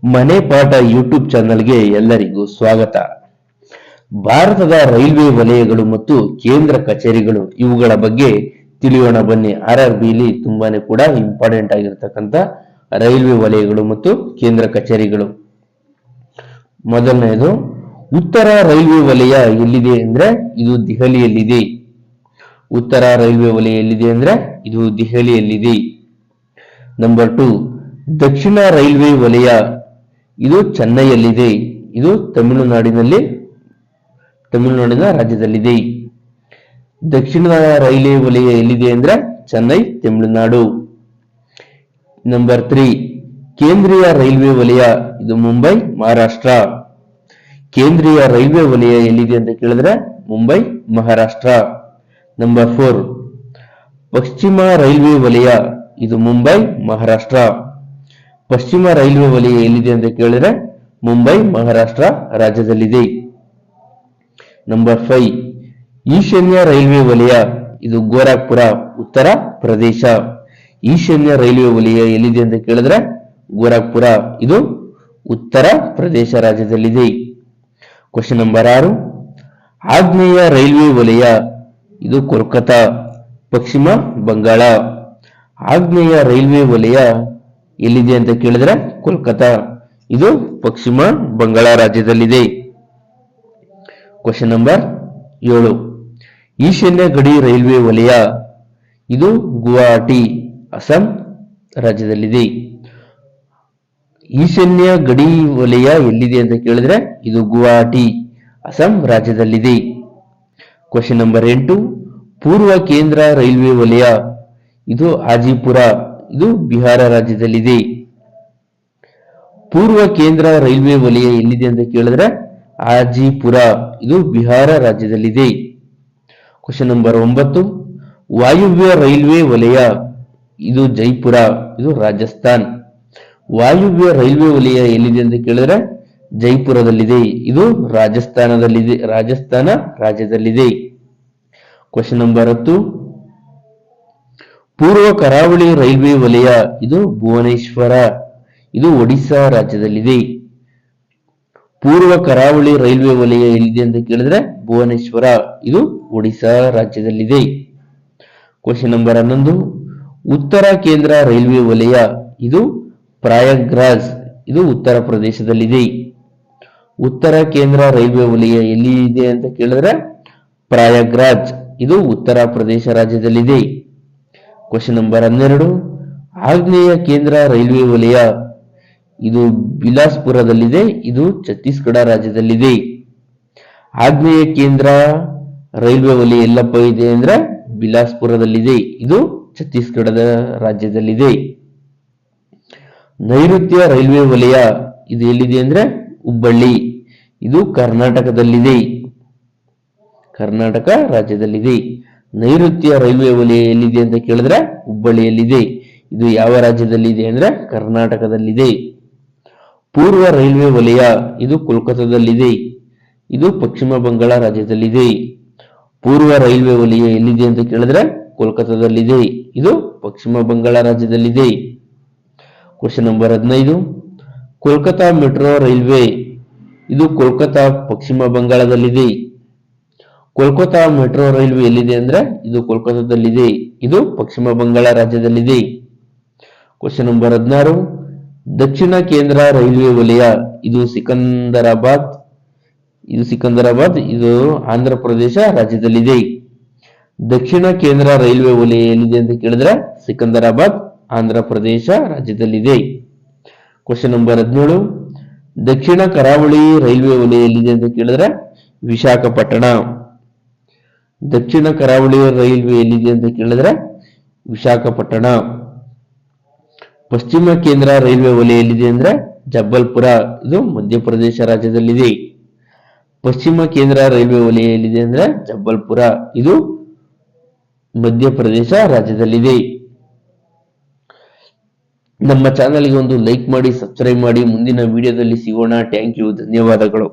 ಮನೆ ಪಾಠ ಯೂಟ್ಯೂಬ್ ಚಾನಲ್ಗೆ ಎಲ್ಲರಿಗೂ ಸ್ವಾಗತ. ಭಾರತದ ರೈಲ್ವೆ ವಲಯಗಳು ಮತ್ತು ಕೇಂದ್ರ ಕಚೇರಿಗಳು ಇವುಗಳ ಬಗ್ಗೆ ತಿಳಿಯೋಣ ಬನ್ನಿ. RRBಲಿ ತುಂಬಾನೇ ಕೂಡ ಇಂಪಾರ್ಟೆಂಟ್ ಆಗಿರ್ತಕ್ಕಂಥ ರೈಲ್ವೆ ವಲಯಗಳು ಮತ್ತು ಕೇಂದ್ರ ಕಚೇರಿಗಳು. ಮೊದಲನೆಯದು, ಉತ್ತರ ರೈಲ್ವೆ ವಲಯ ಎಲ್ಲಿದೆ ಅಂದ್ರೆ ಇದು ದೆಹಲಿಯಲ್ಲಿದೆ. ಉತ್ತರ ರೈಲ್ವೆ ವಲಯ ಎಲ್ಲಿದೆ ಅಂದ್ರೆ ಇದು ದೆಹಲಿಯಲ್ಲಿದೆ. ನಂಬರ್ 2, ದಕ್ಷಿಣ ರೈಲ್ವೆ ವಲಯ ಇದು ಚೆನ್ನೈಯಲ್ಲಿದೆ. ಇದು ತಮಿಳುನಾಡಿನ ರಾಜ್ಯದಲ್ಲಿದೆ. ದಕ್ಷಿಣ ರೈಲ್ವೆ ವಲಯ ಎಲ್ಲಿದೆ ಅಂದ್ರೆ ಚೆನ್ನೈ, ತಮಿಳುನಾಡು. ನಂಬರ್ 3, ಕೇಂದ್ರೀಯ ರೈಲ್ವೆ ವಲಯ ಇದು ಮುಂಬೈ, ಮಹಾರಾಷ್ಟ್ರ. ಕೇಂದ್ರೀಯ ರೈಲ್ವೆ ವಲಯ ಎಲ್ಲಿದೆ ಅಂತ ಕೇಳಿದ್ರೆ ಮುಂಬೈ, ಮಹಾರಾಷ್ಟ್ರ. ನಂಬರ್ 4, ಪಶ್ಚಿಮ ರೈಲ್ವೆ ವಲಯ ಇದು ಮುಂಬೈ, ಮಹಾರಾಷ್ಟ್ರ. ಪಶ್ಚಿಮ ರೈಲ್ವೆ ವಲಯ ಎಲ್ಲಿದೆ ಅಂತ ಕೇಳಿದ್ರೆ ಮುಂಬೈ, ಮಹಾರಾಷ್ಟ್ರ ರಾಜ್ಯದಲ್ಲಿದೆ. ನಂಬರ್ 5, ಈಶಾನ್ಯ ರೈಲ್ವೆ ವಲಯ ಇದು ಗೋರಖ್ಪುರ, ಉತ್ತರ ಪ್ರದೇಶ. ಈಶಾನ್ಯ ರೈಲ್ವೆ ವಲಯ ಎಲ್ಲಿದೆ ಅಂತ ಕೇಳಿದ್ರೆ ಗೋರಖ್ಪುರ, ಇದು ಉತ್ತರ ಪ್ರದೇಶ ರಾಜ್ಯದಲ್ಲಿದೆ. ಕ್ವಶನ್ ನಂಬರ್ 6, ಆಗ್ನೇಯ ರೈಲ್ವೆ ವಲಯ ಇದು ಕೋಲ್ಕತಾ, ಪಶ್ಚಿಮ ಬಂಗಾಳ. ಆಗ್ನೇಯ ರೈಲ್ವೆ ವಲಯ ಎಲ್ಲಿದೆ ಅಂತ ಕೇಳಿದ್ರೆ ಕೋಲ್ಕತಾ, ಇದು ಪಶ್ಚಿಮ ಬಂಗಾಳ ರಾಜ್ಯದಲ್ಲಿದೆ. ಕ್ವಶನ್ ನಂಬರ್ 7, ಈಶಾನ್ಯ ಗಡಿ ರೈಲ್ವೆ ವಲಯ ಇದು ಗುವಾಹಟಿ, ಅಸ್ಸಾಂ ರಾಜ್ಯದಲ್ಲಿದೆ. ಈಶಾನ್ಯ ಗಡಿ ವಲಯ ಎಲ್ಲಿದೆ ಅಂತ ಕೇಳಿದ್ರೆ ಇದು ಗುವಾಹಟಿ, ಅಸ್ಸಾಂ ರಾಜ್ಯದಲ್ಲಿದೆ. ಕ್ವಶನ್ ನಂಬರ್ 8, ಪೂರ್ವ ಕೇಂದ್ರ ರೈಲ್ವೆ ವಲಯ ಇದು ಹಾಜಿಪುರ, ಇದು ಬಿಹಾರ ರಾಜ್ಯದಲ್ಲಿದೆ. ಪೂರ್ವ ಕೇಂದ್ರ ರೈಲ್ವೆ ವಲಯ ಎಲ್ಲಿದೆ ಅಂತ ಕೇಳಿದ್ರೆ ಹಾಜಿಪುರ, ಇದು ಬಿಹಾರ ರಾಜ್ಯದಲ್ಲಿದೆ. ಕ್ವಶನ್ ನಂಬರ್ 9, ವಾಯುವ್ಯ ರೈಲ್ವೆ ವಲಯ ಇದು ಜೈಪುರ, ಇದು ರಾಜಸ್ಥಾನ್. ವಾಯುವ್ಯ ರೈಲ್ವೆ ವಲಯ ಎಲ್ಲಿದೆ ಅಂತ ಕೇಳಿದ್ರೆ ಜೈಪುರದಲ್ಲಿದೆ, ಇದು ರಾಜಸ್ಥಾನ ರಾಜ್ಯದಲ್ಲಿದೆ. ಕ್ವಶನ್ ನಂಬರ್ 10, ಪೂರ್ವ ಕರಾವಳಿ ರೈಲ್ವೆ ವಲಯ ಇದು ಭುವನೇಶ್ವರ, ಇದು ಒಡಿಶಾ ರಾಜ್ಯದಲ್ಲಿದೆ. ಪೂರ್ವ ಕರಾವಳಿ ರೈಲ್ವೆ ವಲಯ ಎಲ್ಲಿದೆ ಅಂತ ಕೇಳಿದ್ರೆ ಭುವನೇಶ್ವರ, ಇದು ಒಡಿಶಾ ರಾಜ್ಯದಲ್ಲಿದೆ. ಕ್ವಶನ್ ನಂಬರ್ 11, ಉತ್ತರ ಕೇಂದ್ರ ರೈಲ್ವೆ ವಲಯ ಇದು ಪ್ರಯಾಗ್ರಾಜ್, ಇದು ಉತ್ತರ ಪ್ರದೇಶದಲ್ಲಿದೆ. ಉತ್ತರ ಕೇಂದ್ರ ರೈಲ್ವೆ ವಲಯ ಎಲ್ಲಿದೆ ಅಂತ ಕೇಳಿದ್ರೆ ಪ್ರಯಾಗ್ರಾಜ್, ಇದು ಉತ್ತರ ಪ್ರದೇಶ ರಾಜ್ಯದಲ್ಲಿದೆ. ಕ್ವಶನ್ ನಂಬರ್ 12, ಆಗ್ನೇಯ ಕೇಂದ್ರ ರೈಲ್ವೆ ವಲಯ ಇದು ಬಿಲಾಸ್ಪುರದಲ್ಲಿದೆ, ಇದು ಛತ್ತೀಸ್ಗಢ ರಾಜ್ಯದಲ್ಲಿದೆ. ಆಗ್ನೇಯ ಕೇಂದ್ರ ರೈಲ್ವೆ ವಲಯ ಎಲ್ಲಪ್ಪ ಇದೆ ಅಂದ್ರೆ ಬಿಲಾಸ್ಪುರದಲ್ಲಿದೆ, ಇದು ಛತ್ತೀಸ್ಗಢದ ರಾಜ್ಯದಲ್ಲಿದೆ. ನೈಋತ್ಯ ರೈಲ್ವೆ ವಲಯ ಇದು ಎಲ್ಲಿದೆ ಅಂದ್ರೆ ಹುಬ್ಬಳ್ಳಿ, ಇದು ಕರ್ನಾಟಕದಲ್ಲಿದೆ, ಕರ್ನಾಟಕ ರಾಜ್ಯದಲ್ಲಿದೆ. ನೈಋತ್ಯ ರೈಲ್ವೆ ವಲಯ ಎಲ್ಲಿದೆ ಅಂತ ಕೇಳಿದ್ರೆ ಹುಬ್ಬಳ್ಳಿಯಲ್ಲಿದೆ, ಇದು ಯಾವ ರಾಜ್ಯದಲ್ಲಿದೆ ಅಂದ್ರೆ ಕರ್ನಾಟಕದಲ್ಲಿದೆ. ಪೂರ್ವ ರೈಲ್ವೆ ವಲಯ ಇದು ಕೋಲ್ಕತಾದಲ್ಲಿದೆ, ಇದು ಪಶ್ಚಿಮ ಬಂಗಾಳ ರಾಜ್ಯದಲ್ಲಿದೆ. ಪೂರ್ವ ರೈಲ್ವೆ ವಲಯ ಎಲ್ಲಿದೆ ಅಂತ ಕೇಳಿದ್ರೆ ಕೋಲ್ಕತಾದಲ್ಲಿದೆ, ಇದು ಪಶ್ಚಿಮ ಬಂಗಾಳ ರಾಜ್ಯದಲ್ಲಿದೆ. Question number 15, Kolkata metro railway ಇದು ಕೋಲ್ಕತಾ ಪಶ್ಚಿಮ ಬಂಗಾಳದಲ್ಲಿದೆ. ಕೋಲ್ಕತಾ ಮೆಟ್ರೋ ರೈಲ್ವೆ ಎಲ್ಲಿದೆ ಅಂದ್ರೆ ಇದು ಕೋಲ್ಕತಾದಲ್ಲಿದೆ, ಇದು ಪಶ್ಚಿಮ ಬಂಗಾಳ ರಾಜ್ಯದಲ್ಲಿದೆ. ಕ್ವಶನ್ ನಂಬರ್ 16, ದಕ್ಷಿಣ ಕೇಂದ್ರ ರೈಲ್ವೆ ವಲಯ ಇದು ಸಿಕಂದರಾಬಾದ್, ಇದು ಆಂಧ್ರ ಪ್ರದೇಶ ರಾಜ್ಯದಲ್ಲಿದೆ. ದಕ್ಷಿಣ ಕೇಂದ್ರ ರೈಲ್ವೆ ವಲಯ ಎಲ್ಲಿದೆ ಅಂತ ಕೇಳಿದ್ರೆ ಸಿಕಂದರಾಬಾದ್, ಆಂಧ್ರ ಪ್ರದೇಶ ರಾಜ್ಯದಲ್ಲಿದೆ. ಕ್ವಶನ್ ನಂಬರ್ 17, ದಕ್ಷಿಣ ಕರಾವಳಿ ರೈಲ್ವೆ ವಲಯ ಎಲ್ಲಿದೆ ಅಂತ ಕೇಳಿದ್ರೆ ವಿಶಾಖಪಟ್ಟಣ. ದಕ್ಷಿಣ ಕರಾವಳಿ ರೈಲ್ವೆ ಎಲ್ಲಿದೆ ಅಂತ ಕೇಳಿದ್ರೆ ವಿಶಾಖಪಟ್ಟಣ. ಪಶ್ಚಿಮ ಕೇಂದ್ರ ರೈಲ್ವೆ ವಲಯ ಎಲ್ಲಿದೆ ಅಂದ್ರೆ ಜಬ್ಬಲ್ಪುರ, ಇದು ಮಧ್ಯಪ್ರದೇಶ ರಾಜ್ಯದಲ್ಲಿದೆ. ಪಶ್ಚಿಮ ಕೇಂದ್ರ ರೈಲ್ವೆ ವಲಯ ಎಲ್ಲಿದೆ ಅಂದ್ರೆ ಜಬ್ಬಲ್ಪುರ, ಇದು ಮಧ್ಯಪ್ರದೇಶ ರಾಜ್ಯದಲ್ಲಿದೆ. ನಮ್ಮ ಚಾನಲ್ಗೆ ಒಂದು ಲೈಕ್ ಮಾಡಿ, ಸಬ್ಸ್ಕ್ರೈಬ್ ಮಾಡಿ. ಮುಂದಿನ ವಿಡಿಯೋದಲ್ಲಿ ಸಿಗೋಣ. ಥ್ಯಾಂಕ್ ಯು, ಧನ್ಯವಾದಗಳು.